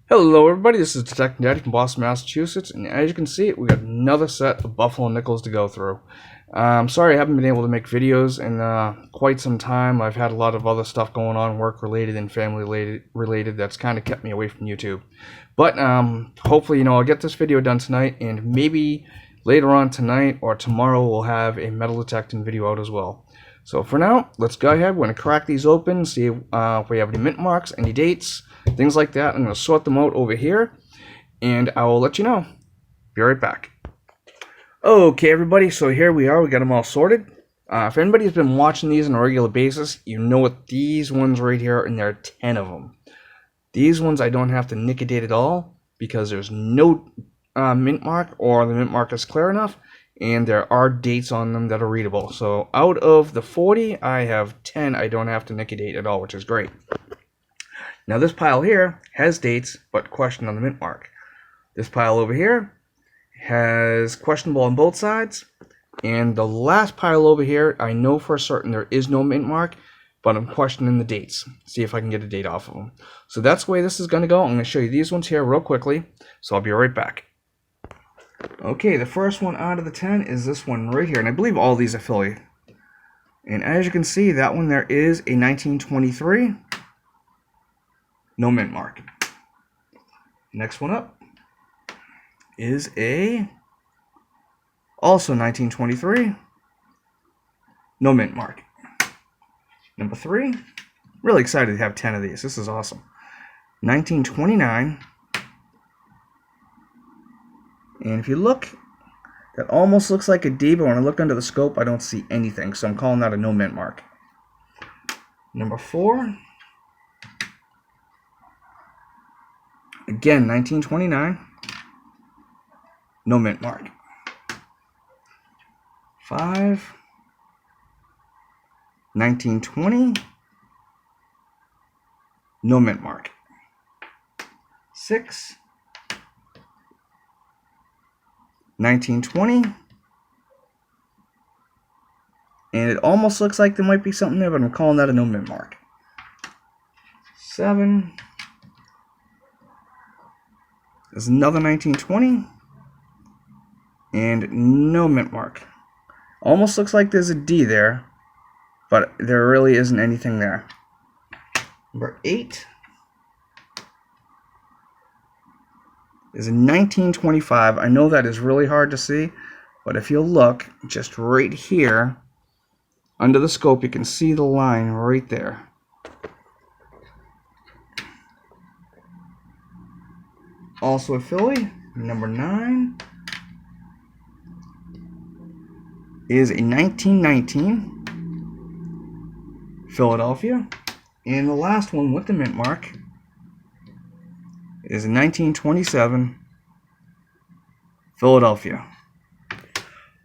Hello everybody, this is Detective Daddy from Boston, Massachusetts, and as you can see, we got another set of Buffalo Nickels to go through. Sorry I haven't been able to make videos in quite some time. I've had a lot of other stuff going on, work-related and family-related, that's kind of kept me away from YouTube. But hopefully, I'll get this video done tonight, and maybe later on tonight or tomorrow we'll have a metal detecting video out as well. So for now, let's go ahead. We're going to crack these open, see if we have any mint marks, any dates, things like that. I'm going to sort them out over here, and I will let you know. Be right back. Okay, everybody, so here we are. We got them all sorted. If anybody's been watching these on a regular basis, you know what these ones right here, and there are 10 of them. These ones I don't have to nick a date at all because there's no mint mark, or the mint mark is clear enough, and there are dates on them that are readable. So out of the 40, I have 10 I don't have to nick a date at all, which is great. Now this pile here has dates, but question on the mint mark. This pile over here has questionable on both sides. And the last pile over here, I know for certain there is no mint mark, but I'm questioning the dates. See if I can get a date off of them. So that's the way this is going to go. I'm going to show you these ones here real quickly. So I'll be right back. Okay, the first one out of the 10 is this one right here. And I believe all these are Philly. And as you can see, that one there is a 1923. No mint mark. Next one up is a also 1923. No mint mark. Number 3. Really excited to have 10 of these. This is awesome. 1929. And if you look, that almost looks like a D, but when I look under the scope, I don't see anything. So I'm calling that a no mint mark. Number 4. Again, 1929. No mint mark. 5. 1920. No mint mark. 6. 1920. And it almost looks like there might be something there, but I'm calling that a no mint mark. 7. There's another 1920. And no mint mark. Almost looks like there's a D there, but there really isn't anything there. Number 8 is a 1925. I know that is really hard to see, but if you look just right here under the scope, you can see the line right there. Also a Philly. Number 9 is a 1919 Philadelphia. And the last one with the mint mark is a 1927 Philadelphia.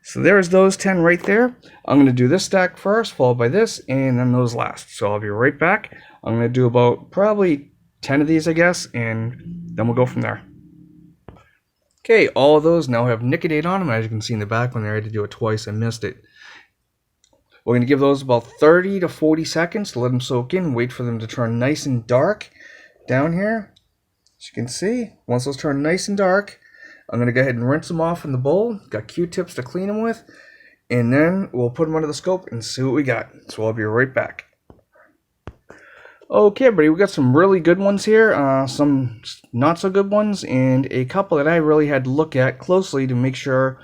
So there's those 10 right there. I'm going to do this stack first, followed by this, and then those last. So I'll be right back. I'm going to do about probably 10 of these, I guess, and then we'll go from there. Okay, all of those now have nick a date on them. As you can see in the back, when I had to do it twice, I missed it. We're going to give those about 30 to 40 seconds to let them soak in, wait for them to turn nice and dark down here. As you can see, once those turn nice and dark, I'm going to go ahead and rinse them off in the bowl. Got Q-tips to clean them with. And then we'll put them under the scope and see what we got. So I'll be right back. Okay, everybody, we got some really good ones here, some not so good ones, and a couple that I really had to look at closely to make sure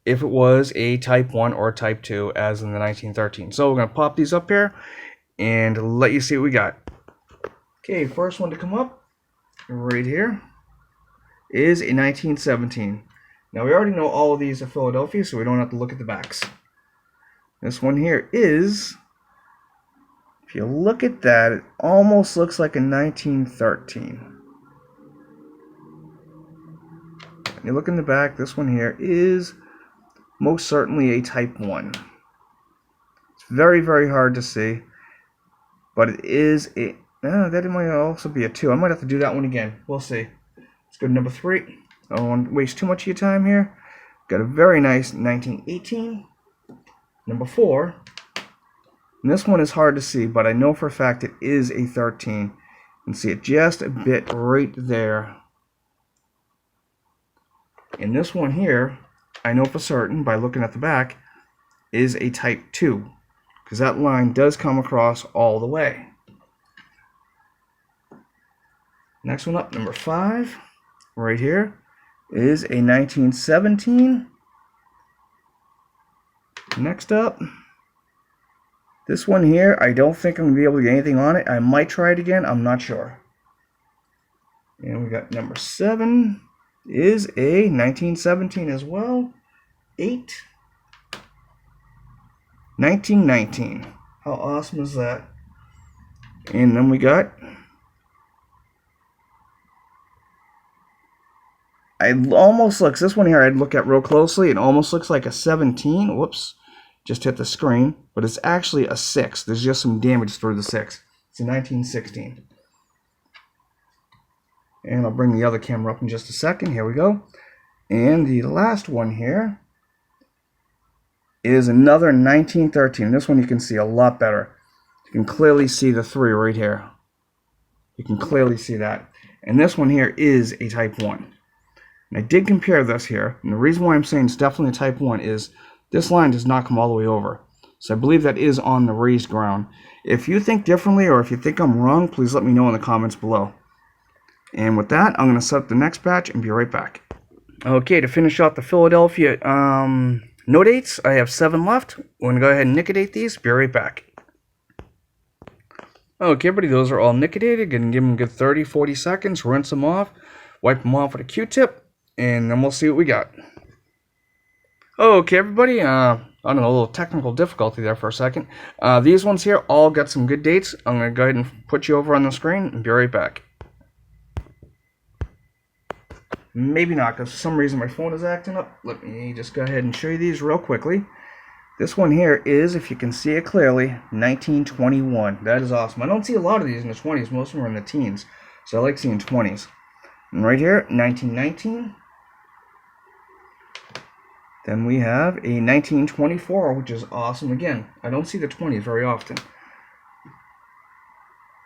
if it was a type 1 or type 2 as in the 1913. So we're going to pop these up here and let you see what we got. Okay, first one to come up right here is a 1917. Now we already know all of these are Philadelphia, so we don't have to look at the backs. This one here is, if you look at that, it almost looks like a 1913. When you look in the back, this one here is most certainly a type 1. It's very, very hard to see, but it is a, that might also be a 2. I might have to do that one again. We'll see. Let's go to number 3. I don't want to waste too much of your time here. Got a very nice 1918. Number 4. And this one is hard to see, but I know for a fact it is a 13. You can see it just a bit right there. And this one here, I know for certain by looking at the back, is a type 2, because that line does come across all the way. Next one up, number 5, right here, is a 1917. Next up, this one here, I don't think I'm going to be able to get anything on it. I might try it again, I'm not sure. And we got number 7 is a 1917 as well. 8. 1919. How awesome is that? And then we got, it almost looks, this one here I'd look at real closely, it almost looks like a 17. Whoops, just hit the screen. But it's actually a 6. There's just some damage through the 6. It's a 1916. And I'll bring the other camera up in just a second. Here we go. And the last one here is another 1913. This one you can see a lot better. You can clearly see the 3 right here. You can clearly see that. And this one here is a type 1. And I did compare this here. And the reason why I'm saying it's definitely a type 1 is this line does not come all the way over. So I believe that is on the raised ground. If you think differently or if you think I'm wrong, please let me know in the comments below. And with that, I'm going to set up the next batch and be right back. Okay, to finish off the Philadelphia no dates, I have 7 left. We're going to go ahead and nicotate these. Be right back. Okay, everybody, those are all nicotinated. Going to give them a good 30-40 seconds. Rinse them off. Wipe them off with a Q-tip. And then we'll see what we got. Okay, everybody. I don't know, a little technical difficulty there for a second. These ones here all got some good dates. I'm going to go ahead and put you over on the screen and be right back. Maybe not, because for some reason my phone is acting up. Let me just go ahead and show you these real quickly. This one here is, if you can see it clearly, 1921. That is awesome. I don't see a lot of these in the 20s. Most of them are in the teens. So I like seeing 20s. And right here, 1919. Then we have a 1924, which is awesome. Again, I don't see the 20s very often.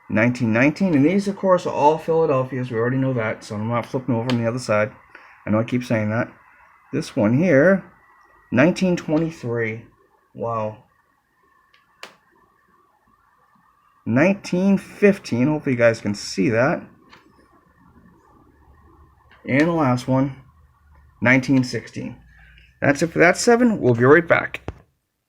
1919, and these, of course, are all Philadelphia's. We already know that, so I'm not flipping over on the other side. I know I keep saying that. This one here, 1923. Wow. 1915. Hopefully you guys can see that. And the last one, 1916. That's it for that 7. We'll be right back.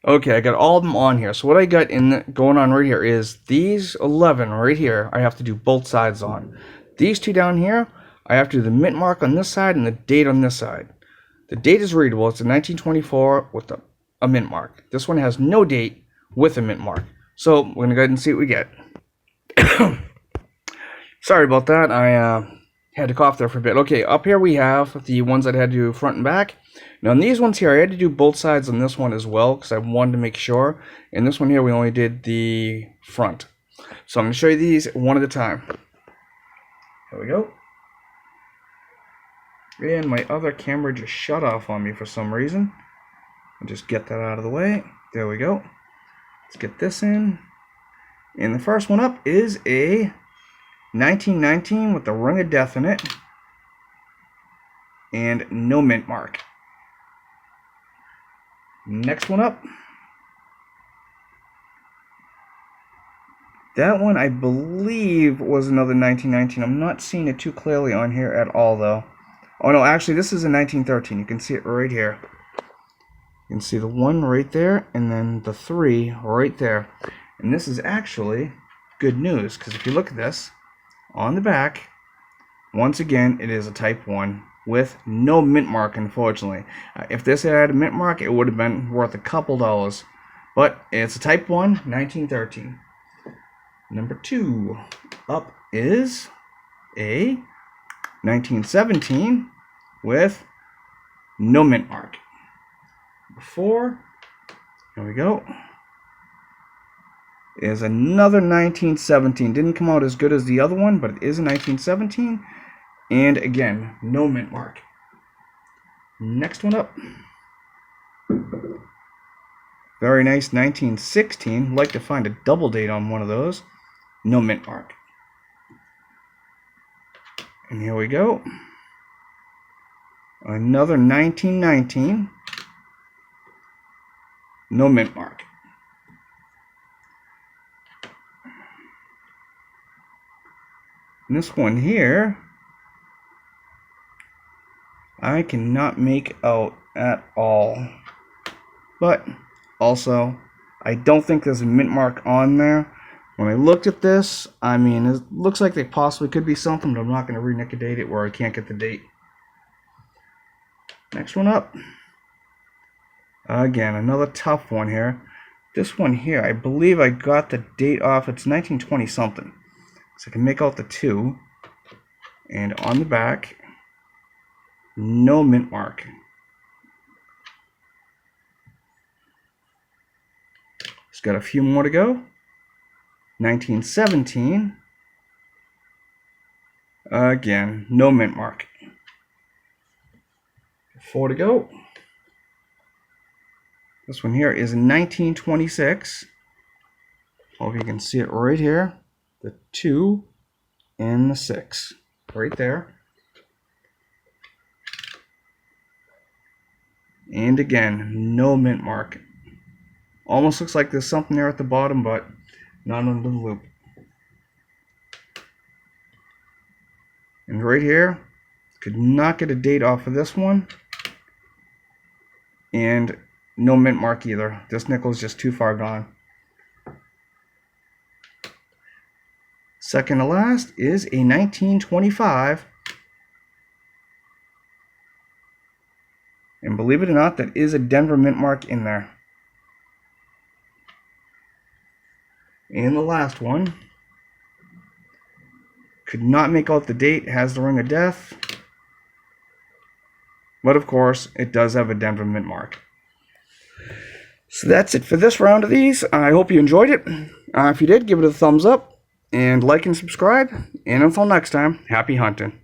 Okay, I got all of them on here. So what I got going on right here is these 11 right here, I have to do both sides on. These 2 down here, I have to do the mint mark on this side and the date on this side. The date is readable. It's a 1924 with a mint mark. This one has no date with a mint mark. So we're going to go ahead and see what we get. Sorry about that. I had to cough there for a bit. Okay, up here we have the ones that I had to do front and back. Now on these ones here, I had to do both sides on this one as well because I wanted to make sure. And this one here, we only did the front. So I'm going to show you these one at a time. Here we go. And my other camera just shut off on me for some reason. I'll just get that out of the way. There we go. Let's get this in. And the first one up is a 1919 with the ring of death in it. And no mint mark. Next one up. That one I believe was another 1919. I'm not seeing it too clearly on here at all though. Oh no, actually this is a 1913. You can see it right here. You can see the 1 right there and then the 3 right there. And this is actually good news because if you look at this on the back, once again it is a type 1 with no mint mark, unfortunately. If this had a mint mark, it would have been worth a couple dollars. But it's a type 1, 1913. Number 2 up is a 1917 with no mint mark. Number 4, here we go, is another 1917. Didn't come out as good as the other one, but it is a 1917. And again, no mint mark. Next one up. Very nice 1916. Like to find a double date on one of those. No mint mark. And here we go. Another 1919. No mint mark. And this one here, I cannot make out at all. But also, I don't think there's a mint mark on there. When I looked at this, I mean, it looks like they possibly could be something, but I'm not going to re-nicodate it where I can't get the date. Next one up. Again, another tough one here. This one here, I believe I got the date off. It's 1920 something. So I can make out the 2. And on the back, no mint mark. It's got a few more to go. 1917. Again, no mint mark. 4 to go. This one here is 1926. Hope you can see it right here. The 2 and the 6. Right there. And again, no mint mark. Almost looks like there's something there at the bottom, but not under the loop. And right here, could not get a date off of this one. And no mint mark either. This nickel is just too far gone. Second to last is a 1925. And believe it or not, that is a Denver mint mark in there. And the last one, could not make out the date, has the ring of death. But of course, it does have a Denver mint mark. So that's it for this round of these. I hope you enjoyed it. If you did, give it a thumbs up and like and subscribe. And until next time, happy hunting.